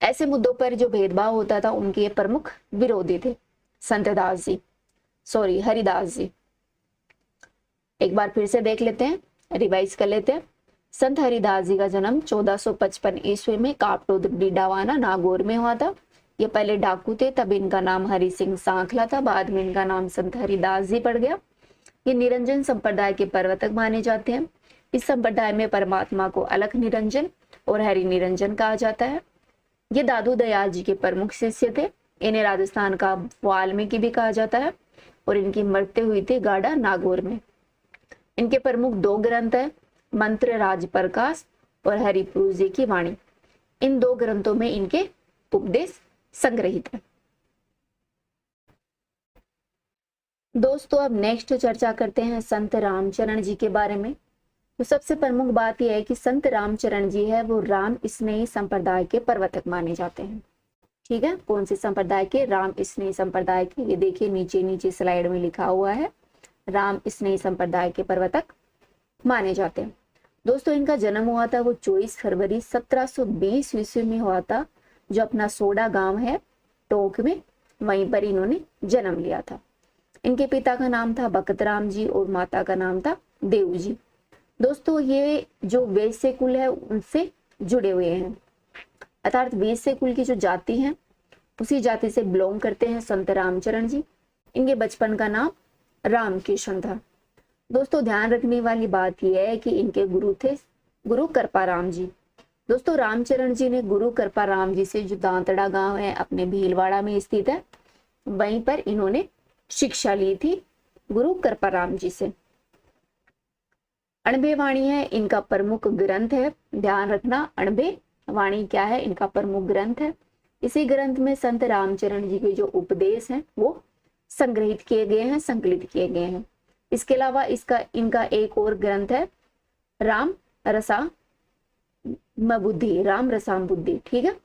ऐसे मुद्दों पर जो भेदभाव होता था उनके ये प्रमुख विरोधी थे संत दास जी, सॉरी हरिदास जी। एक बार फिर से देख लेते हैं, रिवाइज कर लेते हैं। संत हरिदास जी का जन्म 1455 ईस्वी में कापडोद डीडावाना नागौर में हुआ था। ये पहले डाकू थे, तब इनका नाम हरि सिंह सांखला था, बाद में इनका नाम संत हरिदास जी पड़ गया। ये निरंजन संप्रदाय के प्रवर्तक माने जाते हैं। इस संप्रदाय में परमात्मा को अलख निरंजन और हरि निरंजन कहा जाता है। ये दादू दयाल जी के प्रमुख शिष्य थे। इन्हें राजस्थान का वाल्मीकि भी कहा जाता है और इनकी मृत्यु हुई थी गाड़ा नागौर में। इनके प्रमुख 2 ग्रंथ है, मंत्र राज प्रकाश और हरिपुरुष जी की वाणी। इन 2 ग्रंथों में इनके उपदेश संग्रहित है। दोस्तों अब नेक्स्ट चर्चा करते हैं संत रामचरण जी के बारे में। तो सबसे प्रमुख बात यह है कि संत रामचरण जी है वो राम स्नेही संप्रदाय के प्रवर्तक माने जाते हैं। ठीक है, कौन से संप्रदाय के? राम स्नेही संप्रदाय के। ये देखिए नीचे स्लाइड में लिखा हुआ है, राम स्नेही संप्रदाय के प्रवर्तक माने जाते हैं। दोस्तों इनका जन्म हुआ था वो 24 फरवरी 1720 ईस्वी में हुआ था, जो अपना सोडा गांव है टोंक में, वहीं पर इन्होंने जन्म लिया था। इनके पिता का नाम था बकत राम जी और माता का नाम था देव जी। दोस्तों ये जो वैश्य कुल है उनसे जुड़े हुए हैं, अर्थात वैश्य कुल की जो जाति है उसी जाति से बिलोंग करते हैं संत रामचरण जी। इनके बचपन का नाम रामकिशन था। दोस्तों ध्यान रखने वाली बात यह है कि इनके गुरु थे गुरु कृपाराम जी। दोस्तों रामचरण जी ने गुरु कृपाराम जी से, जो दांतड़ा गांव है अपने भीलवाड़ा में स्थित है, वहीं पर इन्होंने शिक्षा ली थी गुरु कृपाराम जी से। अणबे वाणी है इनका प्रमुख ग्रंथ है। ध्यान रखना, अणबे वाणी क्या है, इनका प्रमुख ग्रंथ है। इसी ग्रंथ में संत रामचरण जी के जो उपदेश हैं वो संग्रहित किए गए हैं, संकलित किए गए हैं। इसके अलावा इनका एक और ग्रंथ है राम रसाम बुद्धि, राम रसाम बुद्धि। ठीक है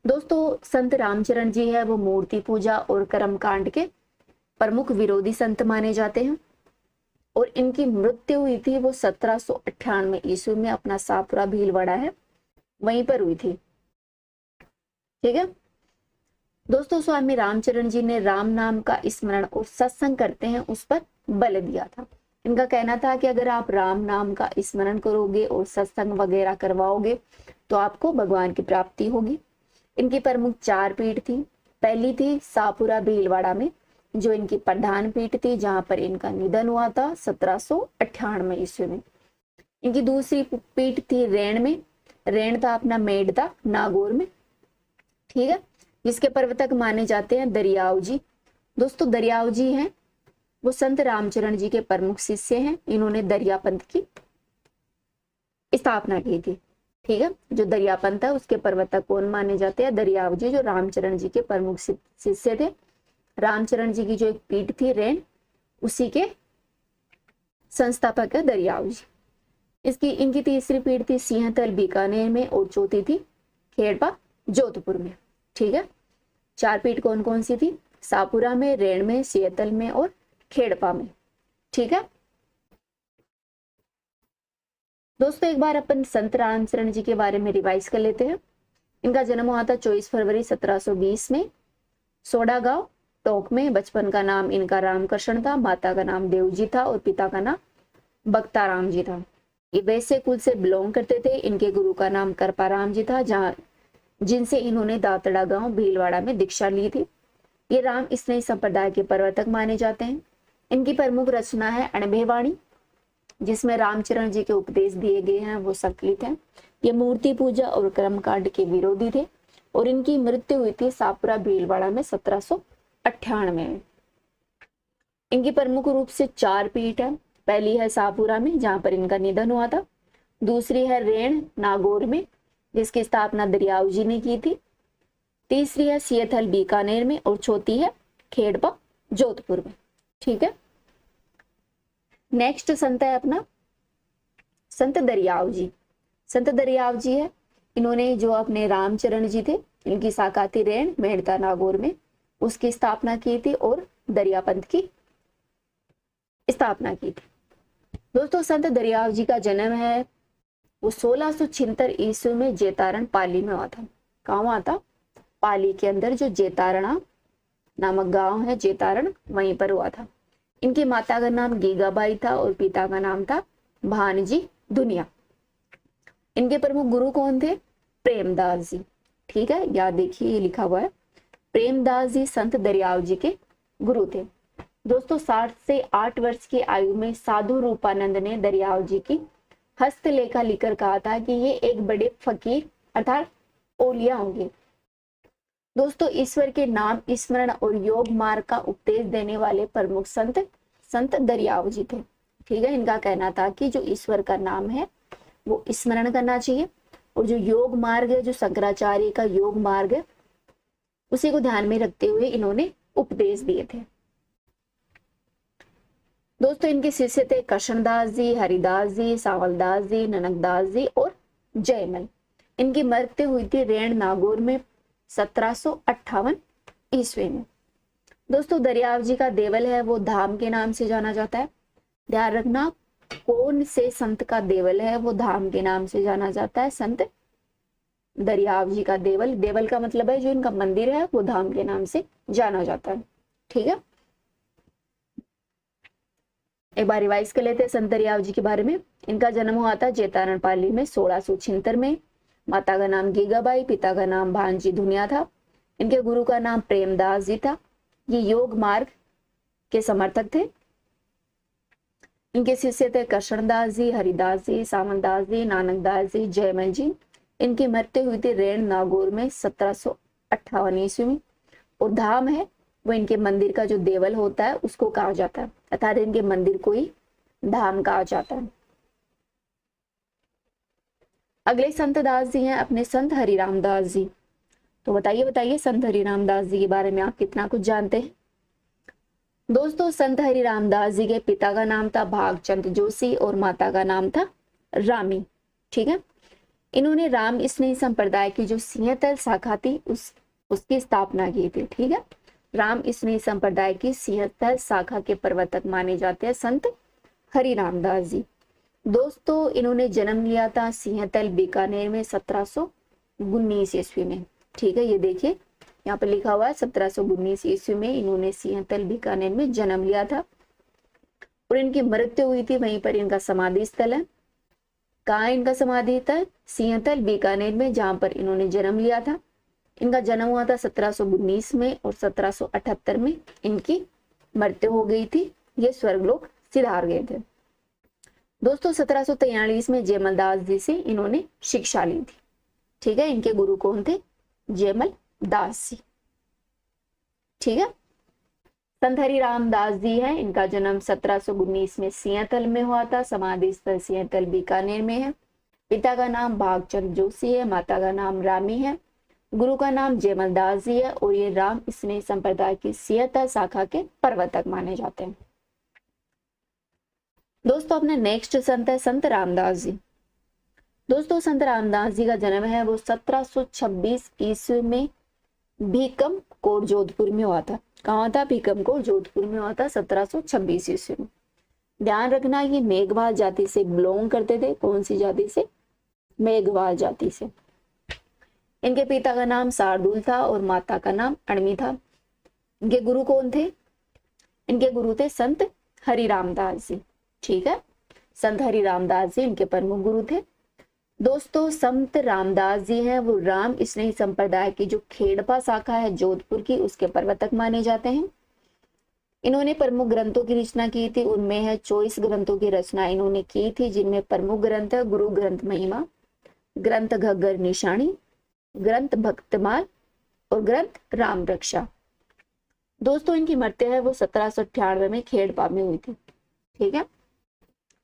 दोस्तों, संत रामचरण जी है वो मूर्ति पूजा और कर्मकांड के प्रमुख विरोधी संत माने जाते हैं और इनकी मृत्यु हुई थी वो 1798 ईस्वी में, अपना सापुरा भीलवाड़ा है वहीं पर हुई थी। ठीक है दोस्तों, स्वामी रामचरण जी ने राम नाम का स्मरण और सत्संग करते हैं उस पर बल दिया था। इनका कहना था कि अगर आप राम नाम का स्मरण करोगे और सत्संग वगैरह करवाओगे तो आपको भगवान की प्राप्ति होगी। इनकी प्रमुख 4 पीठ थी। पहली थी सापुरा भीलवाड़ा में, जो इनकी प्रधान पीठ थी, जहां पर इनका निधन हुआ था 1798 ईस्वी में। इनकी दूसरी पीठ थी रेण में, रेण था अपना मेड़ता नागौर में। ठीक है, जिसके प्रवर्तक माने जाते हैं दरियाव जी। दोस्तों दरियाव जी हैं वो संत रामचरण जी के प्रमुख शिष्य हैं। इन्होंने दरिया पंथ की स्थापना की थी। ठीक है, जो दरिया पंथ है उसके प्रवर्तक कौन माने जाते हैं, दरियाव जी, जो रामचरण जी के प्रमुख शिष्य थे। रामचरण जी की जो एक पीठ थी रेन, उसी के संस्थापक है दरियाव जी। इनकी तीसरी पीठ थी सिंहतल बीकानेर में और चौथी थी खेड़पा जोधपुर में। ठीक है, 4 पीठ कौन कौन सी थी, सापुरा में, रेण में, सिंहतल में और खेड़पा में। ठीक है दोस्तों, एक बार अपन संत रामचरण जी के बारे में रिवाइज कर लेते हैं। इनका जन्म हुआ था 24 फरवरी 1720 में सोडा गांव टोक में। बचपन का नाम इनका रामकृष्ण था, माता का नाम देवजी था और पिता का नाम बख्ताराम जी था। ये वैश्य कुल से बिलोंग करते थे। इनके गुरु का नाम कृपाराम जी था, जिनसे इन्होंने दातड़ा गांव भीलवाड़ा में दीक्षा ली थी। ये राम स्नेही संप्रदाय के प्रवर्तक माने जाते हैं। इनकी प्रमुख रचना है अणबे वाणी, जिसमें रामचरण जी के उपदेश दिए गए हैं वो संकलित हैं। ये मूर्ति पूजा और कर्मकांड के विरोधी थे और इनकी मृत्यु हुई थी सापुरा भीलवाड़ा में 1798 में। इनकी प्रमुख रूप से 4 पीठ है। पहली है सापुरा में, जहां पर इनका निधन हुआ था। दूसरी है रेण नागौर में, जिसकी स्थापना दरियाव जी ने की थी। तीसरी है सिंहतल बीकानेर में और चौथी है खेड़पा जोधपुर में। ठीक है, नेक्स्ट संत है अपना संत दरियाव जी। संत दरियाव जी है, इन्होंने जो अपने रामचरण जी थे, इनकी शाखा थी रेण मेड़ता नागौर में, उसकी स्थापना की थी और दरिया पंथ की स्थापना की थी। दोस्तों संत दरियाव जी का जन्म है वो 1676 ईस्वी में जेतारण पाली में हुआ था। कहाँ हुआ था, पाली के अंदर जो जेतारणा नामक गांव है जेतारण, वहीं पर हुआ था। इनकी माता का नाम गीगाबाई था और पिता का नाम था भानजी दुनिया। इनके प्रमुख गुरु कौन थे, प्रेमदास जी। ठीक है, याद देखिए ये लिखा हुआ है, प्रेमदास जी संत दरियाव जी के गुरु थे। दोस्तों 7 से 8 वर्ष की आयु में साधु रूपानंद ने दरियाव जी की हस्तलेखा लिखकर कहा था कि ये एक बड़े फकीर अर्थात ओलिया होंगे। दोस्तों ईश्वर के नाम स्मरण और योग मार्ग का उपदेश देने वाले प्रमुख संत दरियाव जी थे। ठीक है, इनका कहना था कि जो ईश्वर का नाम है वो स्मरण करना चाहिए और जो योग मार्ग है, जो शंकराचार्य का योग मार्ग है, उसी को ध्यान में रखते हुए इन्होंने उपदेश दिए थे। दोस्तों इनके शिष्य थे कृष्णदास जी, हरिदास जी, सावलदास जी, ननकदास जी और जयमल। इनकी मृत्यु हुई थी रेण नागौर में 1758 ईस्वी में। दोस्तों दरियाव जी का देवल है वो धाम के नाम से जाना जाता है। ध्यान रखना, कौन से संत का देवल है वो धाम के नाम से जाना जाता है, संत दरियाव जी का देवल। देवल का मतलब है जो इनका मंदिर है वो धाम के नाम से जाना जाता है। ठीक है, एक बार रिवाइज कर लेते हैं संत हरिराम जी के बारे में। इनका जन्म हुआ था जेतारण पाली में 1676 में। माता का नाम गीगाबाई, पिता का नाम भानजी धुनिया था। इनके गुरु का नाम प्रेमदास जी था। ये योग मार्ग के समर्थक थे। इनके शिष्य थे कृष्णदास जी, हरिदास जी, सामंतदास जी, नानकदास जी, जयमल जी। इनकी मृत्यु हुई थी रेण नागौर में 1758 ईस्वी में। और धाम है वो इनके मंदिर का जो देवल होता है उसको कहा जाता है, अर्थात इनके मंदिर को ही धाम कहा जाता है। अगले संत दास जी हैं अपने संत हरिराम दास जी। तो बताइए संत हरिराम दास जी के बारे में आप कितना कुछ जानते हैं। दोस्तों, संत हरिराम दास जी के पिता का नाम था भागचंद जोशी और माता का नाम था रामी। ठीक है, इन्होंने राम स्नेही संप्रदाय की जो सिंहतल शाखा थी उसकी स्थापना की थी। ठीक है, राम स्नेही संप्रदाय की सिंहतल शाखा के प्रवर्तक माने जाते हैं संत हरिराम दास जी। दोस्तों, इन्होंने जन्म लिया था सिंहतल बीकानेर में 1719 ईस्वी में। ठीक है, ये देखिए यहाँ पे लिखा हुआ है 1719 ईस्वी में इन्होंने सिंहतल बीकानेर में जन्म लिया था और इनकी मृत्यु हुई थी वहीं पर। इनका समाधि स्थल है, कहाँ इनका समाधि स्थल? सिंहतल बीकानेर में, जहां पर इन्होंने जन्म लिया था। इनका जन्म हुआ था 1719 में और 1778 में इनकी मृत्यु हो गई थी। ये स्वर्गलोक सिधार गए थे। दोस्तों, 1743 में जयमल दास जी से इन्होंने शिक्षा ली थी। ठीक है, इनके गुरु कौन थे? जयमल दास जी। ठीक है, संत हरिराम दास जी हैं। इनका जन्म 1719 में सिंहतल में हुआ था। समाधि स्थल सिंहतल बीकानेर में है। पिता का नाम भागचंद जोशी है, माता का नाम रामी है, गुरु का नाम जयमल दास जी है और ये राम स्नेही संप्रदाय की सिंहतल शाखा के प्रवर्तक माने जाते हैं। दोस्तों, अपने नेक्स्ट संत है संत रामदास जी। दोस्तों, संत रामदास जी का जन्म है वो 1726 ईस्वी में भीकम कोट जोधपुर में हुआ था। कहाँ था? भीकम कोट जोधपुर में हुआ था 1726 ईस्वी में। ध्यान रखना, ये मेघवाल जाति से बिलोंग करते थे। कौन सी जाति से? मेघवाल जाति से। इनके पिता का नाम शार्दुल था और माता का नाम अणमी था। इनके गुरु कौन थे? इनके गुरु थे संत हरिराम दास जी। ठीक है, संत हरिराम दास जी इनके प्रमुख गुरु थे। दोस्तों, संत रामदास जी हैं वो राम स्नेही संप्रदाय की जो खेड़पा शाखा है जोधपुर की, उसके प्रवर्तक माने जाते हैं। इन्होंने प्रमुख ग्रंथों की रचना की थी। उनमें है 24 ग्रंथों की रचना इन्होंने की थी, जिनमें प्रमुख ग्रंथ है गुरु ग्रंथ महिमा, ग्रंथ घग्गर निशानी, ग्रंथ भक्तमाल और ग्रंथ राम रक्षा। दोस्तों, इनकी मृत्यु है वो 1798 में खेड़पा में हुई थी। ठीक है,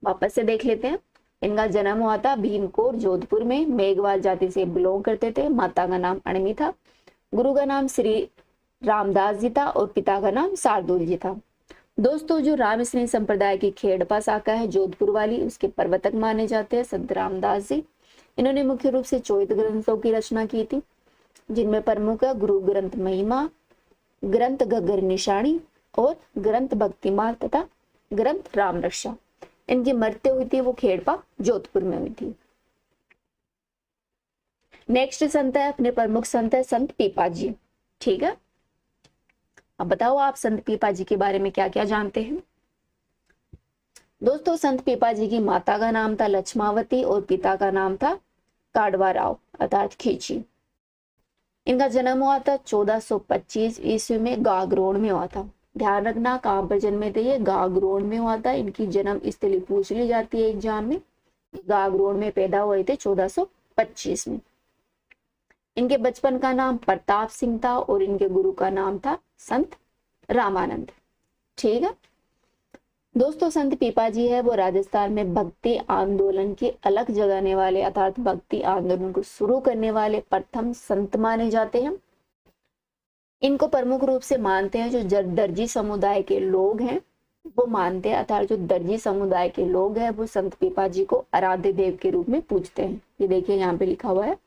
वापस से देख लेते हैं। इनका जन्म हुआ था भीमकोट जोधपुर में। मेघवाल जाति से बिलोंग करते थे। माता का नाम अणमी था, गुरु का नाम श्री रामदास जी था और पिता का नाम शार्दुल जी था। दोस्तों, जो राम स्नेही संप्रदाय की खेड़पा शाखा है जोधपुर वाली, उसके प्रवर्तक माने जाते हैं संत रामदास जी। इन्होंने मुख्य रूप से 24 ग्रंथों की रचना की थी, जिनमें प्रमुख है गुरु ग्रंथ महिमा, ग्रंथ घग्गर निशानी और ग्रंथ भक्तिमाल तथा ग्रंथ राम रक्षा। इनकी मृत्यु हुई थी वो खेड़पा जोधपुर में हुई थी। नेक्स्ट संत है अपने प्रमुख संत है संत पीपा जी। ठीक है, अब बताओ आप संत पीपा जी के बारे में क्या क्या जानते हैं। दोस्तों, संत पीपा जी की माता का नाम था लक्ष्मावती और पिता का नाम था काडवा राव अर्थात खींची। इनका जन्म हुआ था 1425 ईस्वी में गागरोड में हुआ था। ध्यान रखना, कहां पर जन्मे थे? ये गागरोड में हुआ था। इनकी जन्म स्थली पूछ ली जाती है एग्जाम में। गागरोड में पैदा हुए थे 1425 में। इनके बचपन का नाम प्रताप सिंह था और इनके गुरु का नाम था संत रामानंद। ठीक है दोस्तों, संत पीपा जी है वो राजस्थान में भक्ति आंदोलन की अलग जगाने वाले अर्थात भक्ति आंदोलन को शुरू करने वाले प्रथम संत माने जाते हैं। इनको प्रमुख रूप से मानते हैं जो दर्जी समुदाय के लोग हैं वो मानते हैं, अर्थात जो दर्जी समुदाय के लोग हैं वो संत पीपा जी को आराध्य देव के रूप में पूजते हैं। ये देखिए यहाँ पे लिखा हुआ है।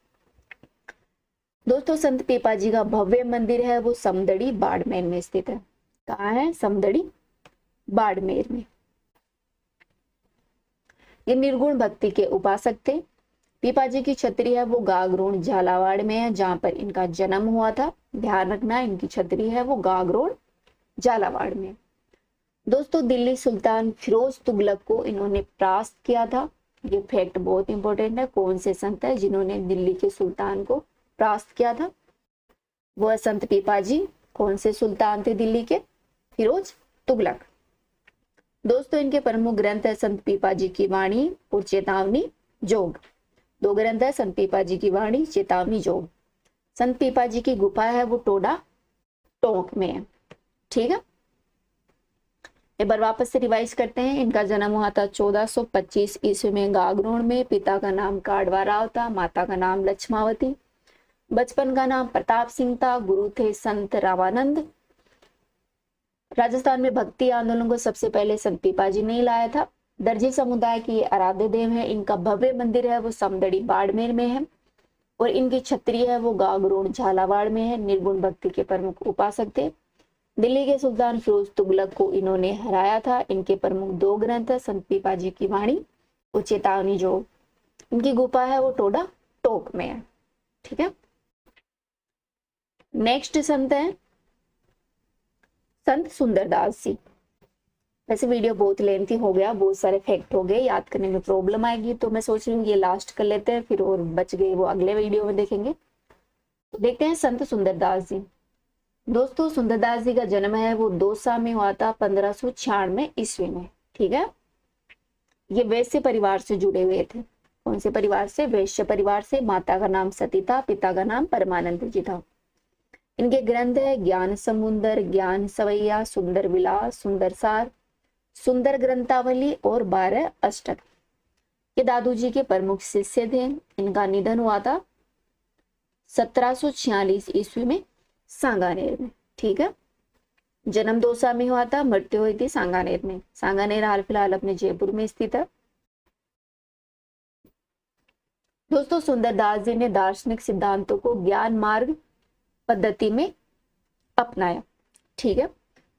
दोस्तों, संत पीपा जी का भव्य मंदिर है वो समदड़ी बाड़मेर में स्थित है। कहाँ है? समदड़ी बाड़मेर में। ये निर्गुण भक्ति के उपासक थे। पीपा जी की छतरी है वो गागरोड झालावाड़ में है, जहां पर इनका जन्म हुआ था। ध्यान रखना, इनकी छतरी है वो गागरोड झालावाड़ में। दोस्तों दिल्ली सुल्तान फिरोज तुगलक को इन्होंने परास्त किया था। ये फैक्ट बहुत इंपॉर्टेंट है। कौन से संत है जिन्होंने दिल्ली के सुल्तान को परास्त किया था? वो है संत पीपाजी। कौन से सुल्तान थे दिल्ली के? फिरोज तुगलक। दोस्तों इनके प्रमुख ग्रंथ है संत पीपाजी की वाणी और चेतावनी जोग। दो ग्रंथ है संत पीपाजी की वाणी, चेतावनी जोग। संत पीपाजी की गुफा है वो टोडा टोंक में है। ठीक है, एक बार वापस से रिवाइज करते हैं। इनका जन्म हुआ था 1425 ईस्वी में गागरोन में। पिता का नाम काडवा राव था, माता का नाम लक्ष्मावती। बचपन का नाम प्रताप सिंह था। गुरु थे संत रामानंद। राजस्थान में भक्ति आंदोलन को सबसे पहले संत पीपाजी ने लाया था। दर्जी समुदाय की आराध्य देव है। इनका भव्य मंदिर है वो समदड़ी बाड़मेर में है और इनकी छत्री है वो गागरोन झालावाड़ में है। निर्गुण भक्ति के प्रमुख उपासक थे। दिल्ली के सुल्तान फिरोज तुगलक को इन्होंने हराया था। इनके प्रमुख दो ग्रंथ है संत पीपाजी की वाणी और चेतावनी जोग। इनकी गुफा है वो टोडा टोक में है। ठीक है, नेक्स्ट संत है संत सुंदरदास जी। वैसे वीडियो बहुत लेंथी हो गया, बहुत सारे फैक्ट हो गए, याद करने में प्रॉब्लम आएगी, तो मैं सोच रही हूँ ये लास्ट कर लेते हैं, फिर और बच गए वो अगले वीडियो में देखेंगे। तो देखते हैं संत सुंदरदास जी। दोस्तों सुंदरदास जी का जन्म है वो दौसा में हुआ था 1596 ईस्वी में। ठीक है, ये वैश्य परिवार से जुड़े हुए थे। कौन से परिवार से? वैश्य परिवार से। माता का नाम सती था, पिता का नाम परमानंद जी था। इनके ग्रंथ है ज्ञान समुंदर, ज्ञान सवैया, सुंदर विलास, सुंदर सार, सुंदर ग्रंथावली और 12 अष्टक। ये दादू जी के प्रमुख शिष्य थे। इनका निधन हुआ था 1746 ईस्वी में सांगानेर में। ठीक है, जन्म दौसा में हुआ था, मृत्यु हुई थी सांगानेर में। सांगानेर हाल फिलहाल अपने जयपुर में स्थित है। दोस्तों सुंदरदास जी ने दार्शनिक सिद्धांतों को ज्ञान मार्ग पद्धति में अपनाया। ठीक है,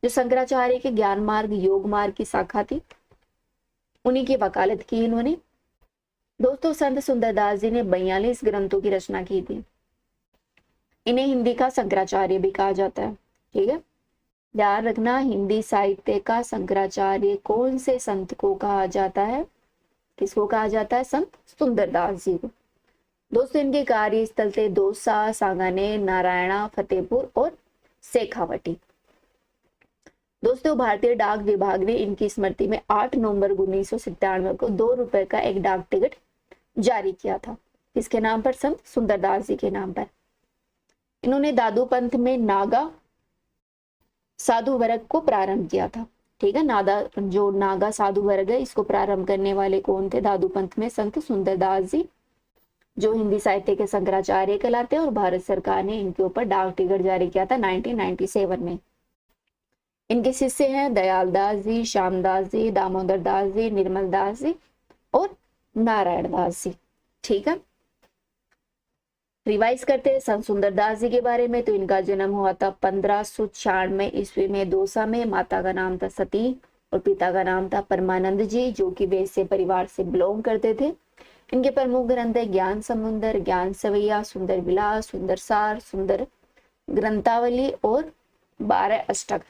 जो शंकराचार्य के ज्ञान मार्ग योग मार्ग की शाखा थी उन्हीं की वकालत की इन्होंने। दोस्तों संत सुंदरदास जी ने 42 ग्रंथों की रचना की थी। इन्हें हिंदी का शंकराचार्य भी कहा जाता है। ठीक है, ध्यान रखना, हिंदी साहित्य का शंकराचार्य कौन से संत को कहा जाता है? किसको कहा जाता है? संत सुंदरदास जी को। दोस्तों इनके कार्यस्थल थे दौसा, सांगानेर, नारायणा, फतेहपुर और शेखावटी। दोस्तों भारतीय डाक विभाग ने इनकी स्मृति में 8 नवंबर 1997 को 2 रुपए का एक डाक टिकट जारी किया था। किसके नाम पर? संत सुंदरदास जी के नाम पर। इन्होंने दादू पंथ में नागा साधु वर्ग को प्रारंभ किया था। ठीक है, नागा साधु वर्ग है इसको प्रारंभ करने वाले कौन थे? दादू पंथ में संत सुंदरदास जी, जो हिंदी साहित्य के शंकराचार्य कहलाते हैं और भारत सरकार ने इनके ऊपर डाक टिकट जारी किया था 1997 में। इनके शिष्य हैं दयाल दास जी, श्यामदास जी, दामोदर दास जी, निर्मल दास जी और नारायण दास जी। ठीक है, रिवाइज करते हैं संत सुंदरदास जी के बारे में। तो इनका जन्म हुआ था 1596 ईस्वी में दौसा में। माता का नाम था सती और पिता का नाम था परमानंद जी, जो कि वैश्य परिवार से बिलोंग करते थे। इनके प्रमुख ग्रंथ है ज्ञान समुंदर, ज्ञान सवैया, सुंदर विलास, सुंदर सार, सुंदर ग्रंथावली और 12 अष्टक।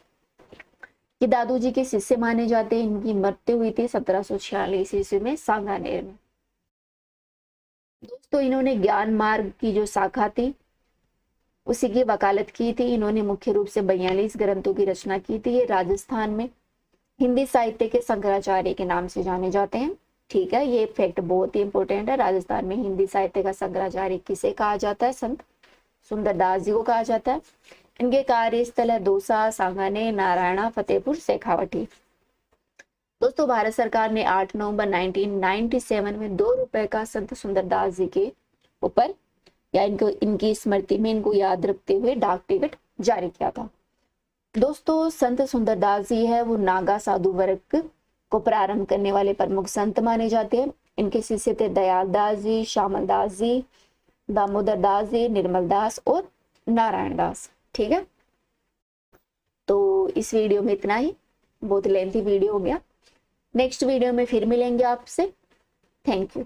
ये दादू जी के शिष्य माने जाते हैं। इनकी मृत्यु हुई थी 1746 ईस्वी में सांगानेर में। दोस्तों इन्होंने ज्ञान मार्ग की जो शाखा थी उसी की वकालत की थी। इन्होंने मुख्य रूप से 42 ग्रंथों की रचना की थी। ये राजस्थान में हिंदी साहित्य के शंकराचार्य के नाम से जाने जाते हैं। ठीक है, ये फैक्ट बहुत ही इंपॉर्टेंट है। राजस्थान में हिंदी साहित्य का शंकराचार्य किसे कहा जाता है? संत सुंदरदास जी को कहा जाता है। इनके कार्यस्थल है दौसा, सांगानेर, नारायणा, फतेहपुर, शेखावटी। दोस्तों भारत सरकार ने 8 नवंबर 1997 में 2 रुपए का संत सुंदरदास जी के ऊपर या इनकी स्मृति में इनको याद रखते हुए डाक टिकट जारी किया था। दोस्तों संत सुंदरदास जी है वो नागा साधु वर्ग को प्रारंभ करने वाले प्रमुख संत माने जाते हैं। इनके शिष्य थे दयाल दास जी, श्यामल दास जी, दामोदर दास जी, निर्मल दास और नारायण दास। ठीक है, तो इस वीडियो में इतना ही, बहुत लेंथी वीडियो हो गया। नेक्स्ट वीडियो में फिर मिलेंगे आपसे। Thank you.